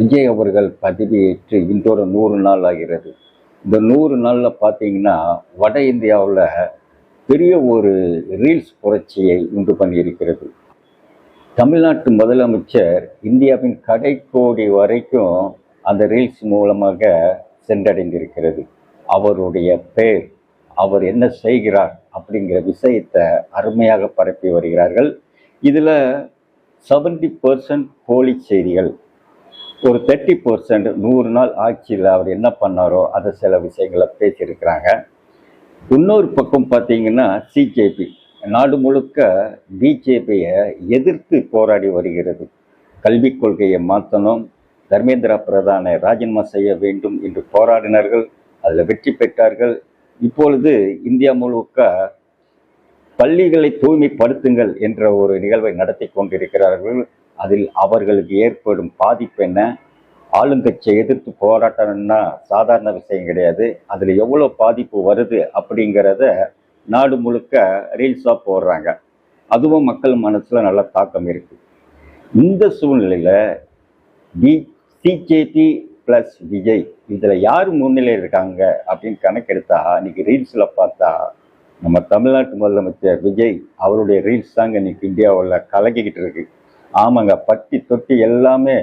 விஜய் அவர்கள் பதவியேற்று இன்றொரு 100 நாள் ஆகிறது. இந்த 100 நாளில் பார்த்தீங்கன்னா வட இந்தியாவில் பெரிய ஒரு ரீல்ஸ் புரட்சியை உண்டு பண்ணியிருக்கிறது. தமிழ்நாட்டு முதலமைச்சர் இந்தியாவின் கடைக்கோடி வரைக்கும் அந்த ரீல்ஸ் மூலமாக சென்றடைந்திருக்கிறது. அவருடைய பேர், அவர் என்ன செய்கிறார் அப்படிங்கிற விஷயத்தை அருமையாக பரப்பி வருகிறார்கள். இதில் 70% போலி செய்திகள், ஒரு 30% 100 நாள் ஆட்சியில் அவர் என்ன பண்ணாரோ அதை சில விஷயங்களை பேசியிருக்கிறாங்க. இன்னொரு பக்கம் பார்த்தீங்கன்னா சிஜேபி நாடு முழுக்க பிஜேபியை எதிர்த்து போராடி வருகிறது. கல்விக் கொள்கையை மாற்றணும், தர்மேந்திர பிரதானை ராஜினாமா செய்ய வேண்டும் என்று போராடினார்கள், அதில் வெற்றி பெற்றார்கள். இப்பொழுது இந்தியா முழுக்க பள்ளிகளை தூய்மைப்படுத்துங்கள் என்ற ஒரு நிகழ்வை நடத்தி கொண்டிருக்கிறார்கள். அதில் அவர்களுக்கு ஏற்படும் பாதிப்பு என்ன? ஆளுங்கட்சியை எதிர்த்து போராட்டம்னா சாதாரண விஷயம் கிடையாது. அதில் எவ்வளோ பாதிப்பு வருது அப்படிங்கிறத நாடு முழுக்க ரீல்ஸாக போடுறாங்க. அதுவும் மக்கள் மனசில் நல்ல தாக்கம் இருக்குது. இந்த சூழ்நிலையில் சிஜேபி ப்ளஸ் விஜய் இதில் யார் முன்னிலை இருக்காங்க அப்படின்னு கணக்கெடுத்தா இன்னைக்கு ரீல்ஸில் பார்த்தா நம்ம தமிழ்நாட்டு முதலமைச்சர் விஜய் அவருடைய ரீல்ஸ் தாங்க இன்னைக்கு இந்தியாவில் கலக்கிக்கிட்டு இருக்கு. ஆமாங்க, பட்டி தொட்டி எல்லாமே.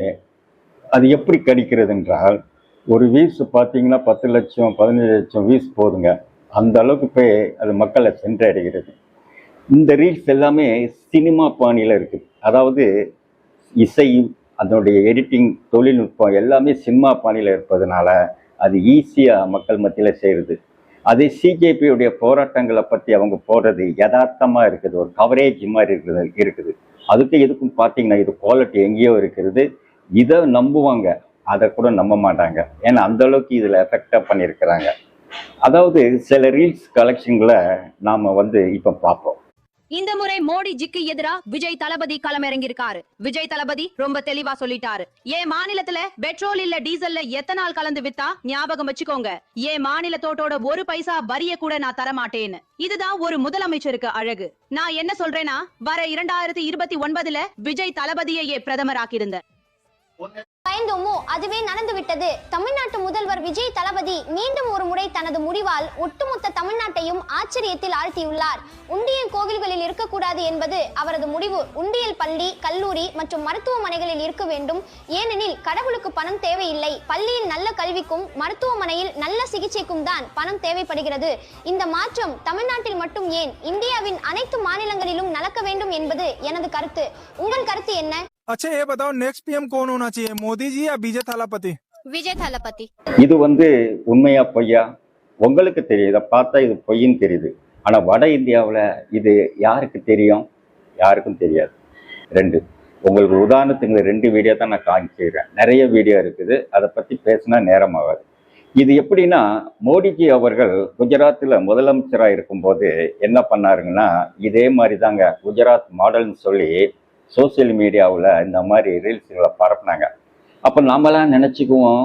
அது எப்படி கணிக்கிறது என்றால், ஒரு வியூஸ் பார்த்தீங்கன்னா 10 லட்சம் 15 லட்சம் வியூஸ் போதுங்க. அந்த அளவுக்கு போய் அது மக்களை சென்றடைகிறது. இந்த ரீல்ஸ் எல்லாமே சினிமா பாணியில் இருக்குது. அதாவது இசை, அதனுடைய எடிட்டிங் தொழில்நுட்பம் எல்லாமே சினிமா பாணியில் இருப்பதனால அது ஈஸியாக மக்கள் மத்தியில் செய்கிறது. அதே சிஜேபியுடைய போராட்டங்களை பற்றி அவங்க போடுறது யதார்த்தமாக இருக்குது, ஒரு கவரேஜ் மாதிரி இருக்குது. அதுக்கு எதுக்கும் பார்த்தீங்கன்னா இது குவாலிட்டி எங்கேயோ இருக்கிறது. இதை நம்புவாங்க, அதை கூட நம்ப மாட்டாங்க. ஏன்னா அந்த அளவுக்கு இதில் எஃபெக்டாக பண்ணியிருக்கிறாங்க. அதாவது சில ரீல்ஸ் கலெக்ஷன்களை நாம் இப்போ பார்ப்போம். இந்த முறை மோடிஜிக்கு எதிரா விஜய் தளபதி களமிறங்கிருக்காரு. விஜய் தளபதி ரொம்ப தெளிவா சொல்லிட்டாரு. ஏன் மாநிலத்துல பெட்ரோல் இல்ல டீசல்ல எத்தனால் கலந்து வித்தா ஞாபகம் வச்சுக்கோங்க, ஏன் மாநிலத்தோட்டோட ஒரு பைசா வரிய கூட நான் தரமாட்டேன்னு. இதுதான் ஒரு முதலமைச்சருக்கு அழகு. நான் என்ன சொல்றேன்னா, வர 2029ல விஜய் தளபதியையே பிரதமராக்கியிருந்த பயந்தோமோ அதுவே நடந்துவிட்டது. தமிழ்நாட்டு முதல்வர் விஜய் தளபதி மீண்டும் ஒரு முறை தனது முடிவால் ஒட்டுமொத்த தமிழ்நாட்டையும் ஆச்சரியத்தில் ஆழ்த்தியுள்ளார். உண்டியல் கோவில்களில் இருக்கக்கூடாது என்பது அவரது முடிவு. உண்டியல் பள்ளி, கல்லூரி மற்றும் மருத்துவமனைகளில் இருக்க வேண்டும். ஏனெனில் கடவுளுக்கு பணம் தேவையில்லை. பள்ளியில் நல்ல கல்விக்கும் மருத்துவமனையில் நல்ல சிகிச்சைக்கும் தான் பணம் தேவைப்படுகிறது. இந்த மாற்றம் தமிழ்நாட்டில் மட்டும் ஏன், இந்தியாவின் அனைத்து மாநிலங்களிலும் நடக்க வேண்டும் என்பது எனது கருத்து. உங்கள் கருத்து என்ன? अच्छा ये बताओ, नेक्स्ट पीएम कौन होना चाहिए, मोदी जी या विजय थालापति? விஜய் தளபதி. இது உண்மையா பொய்யா உங்களுக்கு தெரியும். இதை பார்த்தா இது பொய்ன்னு தெரியுது. ஆனால் வட இந்தியாவில் இது யாருக்கு தெரியும்? யாருக்கும் தெரியாது. உங்களுக்கு உதாரணத்துக்கு 2 வீடியோ தான் நான் காமிச்சிடுறேன். நிறைய வீடியோ இருக்குது, அதை பற்றி பேசினா நேரமாகாது. இது எப்படின்னா, மோடிஜி அவர்கள் குஜராத்தில் முதலமைச்சராக இருக்கும்போது என்ன பண்ணாருங்கன்னா, இதே மாதிரி தாங்க குஜராத் மாடல்னு சொல்லி சோசியல் மீடியாவில் இந்த மாதிரி ரீல்ஸுகளை பரப்புனாங்க. அப்போ நாமெல்லாம் நினச்சிக்குவோம்,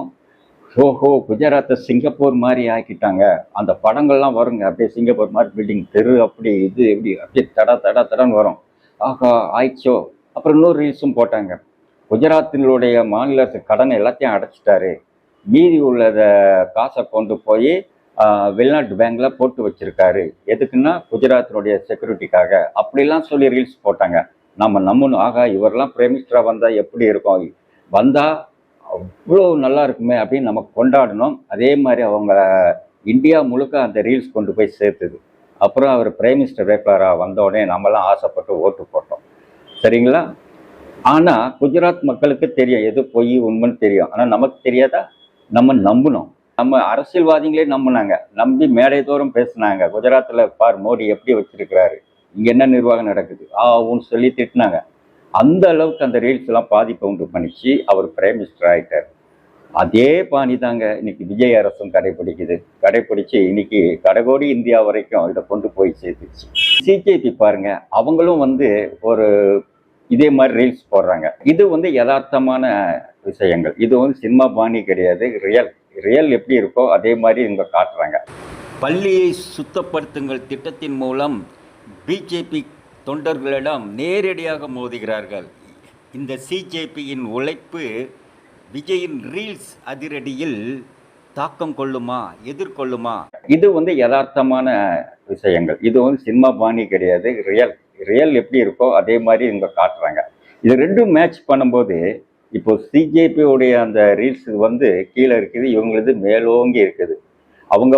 ஓஹோ குஜராத்தை சிங்கப்பூர் மாதிரி ஆக்கிட்டாங்க, அந்த படங்கள்லாம் வருங்க, அப்படியே சிங்கப்பூர் மாதிரி பில்டிங், தெரு அப்படி இது எப்படி அப்படியே தடன்னு வரும். ஆஹா ஆயிடுச்சோ. அப்புறம் இன்னொரு ரீல்ஸும் போட்டாங்க, குஜராத்தினுடைய மாநில கடனை எல்லாத்தையும் அடைச்சிட்டாரு, மீதி உள்ளதை காசை கொண்டு போய் வெளிநாட்டு பேங்க்ல போட்டு வச்சிருக்காரு. எதுக்குன்னா குஜராத்தினுடைய செக்யூரிட்டிக்காக. அப்படிலாம் சொல்லி ரீல்ஸ் போட்டாங்க. நம்ம நம்பணும், ஆகா இவரெல்லாம் பிரைம் மினிஸ்டராக வந்தால் எப்படி இருக்கும், வந்தால் அவ்வளோ நல்லா இருக்குமே அப்படின்னு நம்ம கொண்டாடணும். அதே மாதிரி அவங்க இந்தியா முழுக்க அந்த ரீல்ஸ் கொண்டு போய் சேர்த்துது. அப்புறம் அவர் பிரைம் மினிஸ்டர் வேட்பாளராக வந்தோடனே நம்மலாம் ஆசைப்பட்டு ஓட்டு போட்டோம். சரிங்களா? ஆனால் குஜராத் மக்களுக்கு தெரியும் எது பொய் உண்மைன்னு தெரியும். ஆனால் நமக்கு தெரியாதா? நம்ம நம்பணும். நம்ம அரசியல்வாதிகளே நம்பினாங்க, நம்பி மேடை தோறும் பேசினாங்க, குஜராத்தில் பார் மோடி எப்படி வச்சிருக்கிறாரு, இங்கே என்ன நிர்வாகம் நடக்குது ஆவுன்னு சொல்லி திட்டினாங்க. அந்த அளவுக்கு அந்த ரீல்ஸ் எல்லாம் பாதிப்பை உண்டு பண்ணிச்சு. அவர் பிரைம் மினிஸ்டர் ஆகிட்டார். அதே பாணி தாங்க இன்னைக்கு விஜய் அரசும் கடைப்பிடிச்சு இன்னைக்கு கடைகோடி இந்தியா வரைக்கும் இதை கொண்டு போய் சேர்த்துச்சு. சிஜேபி பாருங்க, அவங்களும் ஒரு இதே மாதிரி ரீல்ஸ் போடுறாங்க. இது யதார்த்தமான விஷயங்கள். இது சினிமா பாணி கிடையாது. ரியல் எப்படி இருக்கோ அதே மாதிரி இவங்க காட்டுறாங்க. பள்ளியை சுத்தப்படுத்துங்கள் திட்டத்தின் மூலம் பிஜேபி தொண்டர்களிடம் நேரடியாக மோதுகிறார்கள். இந்த சிஜேபியின் உழைப்பு விஜயின் ரீல்ஸ் அதிரடியில் தாக்கம் கொள்ளுமா, எதிர்கொள்ளுமா? இது யதார்த்தமான விஷயங்கள். இது சினிமா பாணி கிடையாது. ரியல் எப்படி இருக்கோ அதே மாதிரி இவங்க காட்டுறாங்க. இது ரெண்டும் மேட்ச் பண்ணும்போது இப்போ சிஜேபியோடைய அந்த ரீல்ஸ் கீழே இருக்குது, இவங்களது மேலோங்கி இருக்குது. அவங்க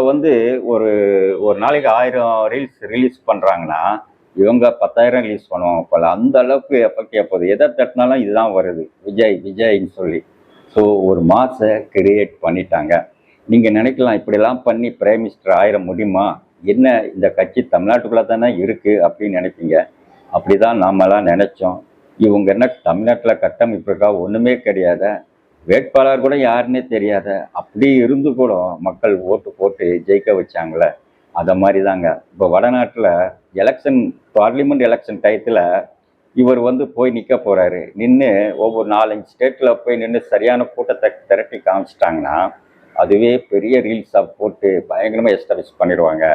ஒரு ஒரு நாளைக்கு 1000 ரீல்ஸ் ரிலீஸ் பண்ணுறாங்கன்னா இவங்க 10,000 ரிலீஸ் பண்ணுவாங்க போல. அந்த அளவுக்கு எஃபெக்டிவா போகுது. எதை தட்டினாலும் இதுதான் வருது, விஜய்ன்னு சொல்லி. ஸோ ஒரு மாசை கிரியேட் பண்ணிட்டாங்க. நீங்கள் நினைக்கலாம் இப்படிலாம் பண்ணி பிரைம் மினிஸ்டர் ஆயிர முடியுமா, என்ன இந்த கட்சி தமிழ்நாட்டுக்குள்ளே தானே இருக்குது அப்படின்னு நினைப்பீங்க. அப்படிதான் நாமெல்லாம் நினைச்சோம். இவங்க என்ன தமிழ்நாட்டில் கட்டமைப்பு இருக்கா, ஒன்றுமே கிடையாத, வேட்பாளர் கூட யாருன்னே தெரியாத, அப்படி இருந்து கூட மக்கள் ஓட்டு போட்டு ஜெயிக்க வச்சாங்களே. அதை மாதிரி தாங்க இப்போ வடநாட்டில் எலெக்ஷன், பார்லிமெண்ட் எலெக்ஷன் டயத்தில் இவர் போய் நிற்க போகிறாரு. நின்று ஒவ்வொரு 4-5 ஸ்டேட்டில் போய் நின்று சரியான கூட்டத்தை திரட்டி காமிச்சிட்டாங்கன்னா அதுவே பெரிய ரீல்ஸாக போட்டு பயங்கரமாக எஸ்டாப்ளிஷ் பண்ணிடுவாங்க.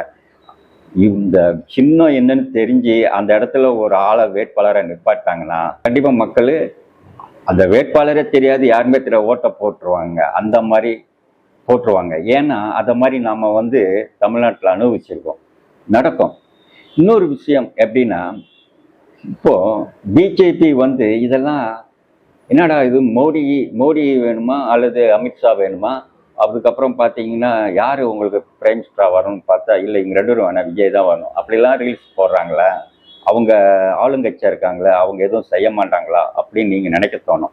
இந்த சின்னம் என்னன்னு தெரிஞ்சு அந்த இடத்துல ஒரு ஆளை வேட்பாளரை நிப்பாட்டாங்கன்னா கண்டிப்பாக மக்கள் அந்த வேட்பாளரே தெரியாது, யாருமே தெரியாது, ஓட்டை போட்டுருவாங்க. அந்த மாதிரி போட்டுருவாங்க. ஏன்னா அதை மாதிரி நாம் தமிழ்நாட்டில் அனுபவிச்சிருக்கோம், நடக்கும். இன்னொரு விஷயம் எப்படின்னா, இப்போ பிஜேபி இதெல்லாம் என்னடா இது, மோடி வேணுமா அல்லது அமித்ஷா வேணுமா, அதுக்கப்புறம் பார்த்தீங்கன்னா யார் உங்களுக்கு பிரைம் மினிஸ்டராக வரணும்னு பார்த்தா இல்லை இங்கே 2 பேரும் வேணாம், விஜய் தான் வரணும், அப்படிலாம் ரீல்ஸ் போடுறாங்களா? அவங்க ஆளுங்கட்சியாக இருக்காங்களா, அவங்க எதுவும் செய்ய மாட்டாங்களா அப்படின்னு நீங்கள் நினைக்க தோணும்.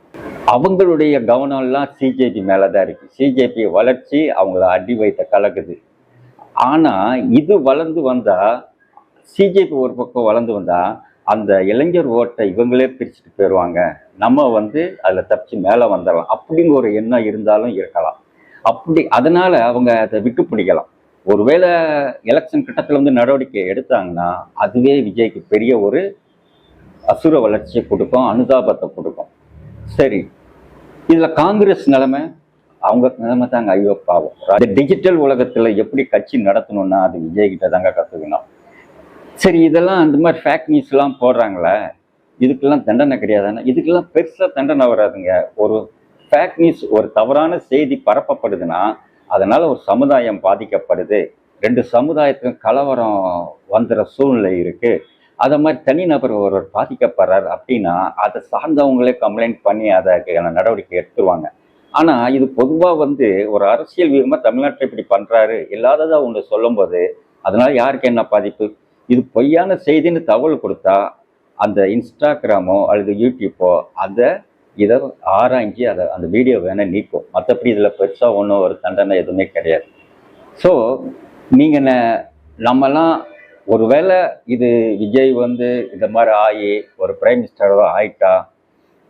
அவங்களுடைய கவனம்லாம் சிஜேபி மேலே தான் இருக்குது. சிஜேபி வளர்ச்சி அவங்கள அடி வைத்த கலக்குது. ஆனால் இது வளர்ந்து வந்தால், சிஜேபி ஒரு பக்கம் வளர்ந்து வந்தால் அந்த இளைஞர் ஓட்டை இவங்களே பிரிச்சுட்டு போயிடுவாங்க, நம்ம அதில் தப்பிச்சு மேலே வந்துடலாம் அப்படிங்கிற ஒரு எண்ணம் இருந்தாலும் இருக்கலாம். அதனால அவங்க அதை விட்டு பிடிக்கலாம். ஒருவேளை எலெக்ஷன் கட்டத்தில் நடவடிக்கை எடுத்தாங்கன்னா அதுவே விஜய்க்கு பெரிய ஒரு அசுர வளர்ச்சியை கொடுக்கும், அனுதாபத்தை கொடுக்கும். சரி, இதில் காங்கிரஸ் நிலைமை, அவங்க நிலைமை தாங்க ஐயோ பாவம். அந்த டிஜிட்டல் உலகத்தில் எப்படி கட்சி நடத்தணும்னா அது விஜய்கிட்ட தாங்க கற்றுக்கணும். சரி, இதெல்லாம் அந்த மாதிரி ஃபேக் நியூஸ்லாம் போடுறாங்களே, இதுக்கெல்லாம் தண்டனை கிடையாதுன்னா, இதுக்கெல்லாம் பெருசாக தண்டனை வராதுங்க. ஒரு ஃபேக் நியூஸ், ஒரு தவறான செய்தி பரப்பப்படுதுன்னா அதனால் ஒரு சமுதாயம் பாதிக்கப்படுது, 2 சமுதாயத்துக்கும் கலவரம் வந்துடுற சூழ்நிலை இருக்குது. அதை மாதிரி தனிநபர் ஒருவர் பாதிக்கப்படுறார் அப்படின்னா அதை சார்ந்தவங்களே கம்ப்ளைண்ட் பண்ணி அதற்கான நடவடிக்கை எடுத்துருவாங்க. ஆனால் இது பொதுவாக ஒரு அரசியல் வியூகமாக தமிழ்நாட்டில் இப்படி பண்ணுறாரு இல்லாததாக ஒன்று சொல்லும்போது அதனால் யாருக்கு என்ன பாதிப்பு? இது பொய்யான செய்தின்னு தகவல் கொடுத்தா அந்த இன்ஸ்டாகிராமோ அல்லது யூடியூப்போ இதை ஆராய்ஞ்சி அந்த வீடியோ வேணால் நீக்கும். மற்றபடி இதில் பெருசாக ஒன்றும் ஒரு தண்டனை எதுவுமே கிடையாது. ஸோ நீங்கள் நம்மலாம் ஒருவேளை இது விஜய் இந்த மாதிரி ஆகி ஒரு பிரைம் மினிஸ்டராக ஆயிட்டா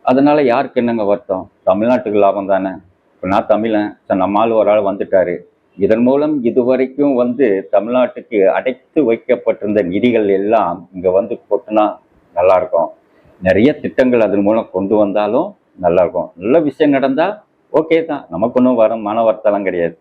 அதனால் யாருக்கு என்னங்க வருத்தம்? தமிழ்நாட்டுக்கு லாபம் தானே. இப்போ நான் தமிழன், நம்மால் ஒரு ஆள் வந்துட்டாரு. இதன் மூலம் இதுவரைக்கும் தமிழ்நாட்டுக்கு அடைத்து வைக்கப்பட்டிருந்த நிதிகள் எல்லாம் இங்கே கொட்டினா நல்லாயிருக்கும். நிறைய திட்டங்கள் அதன் மூலம் கொண்டு வந்தாலும் நல்லாயிருக்கும். நல்ல விஷயம் நடந்தால் ஓகே தான், நமக்கு ஒன்றும் மன வருத்தம்லாம் கிடையாது.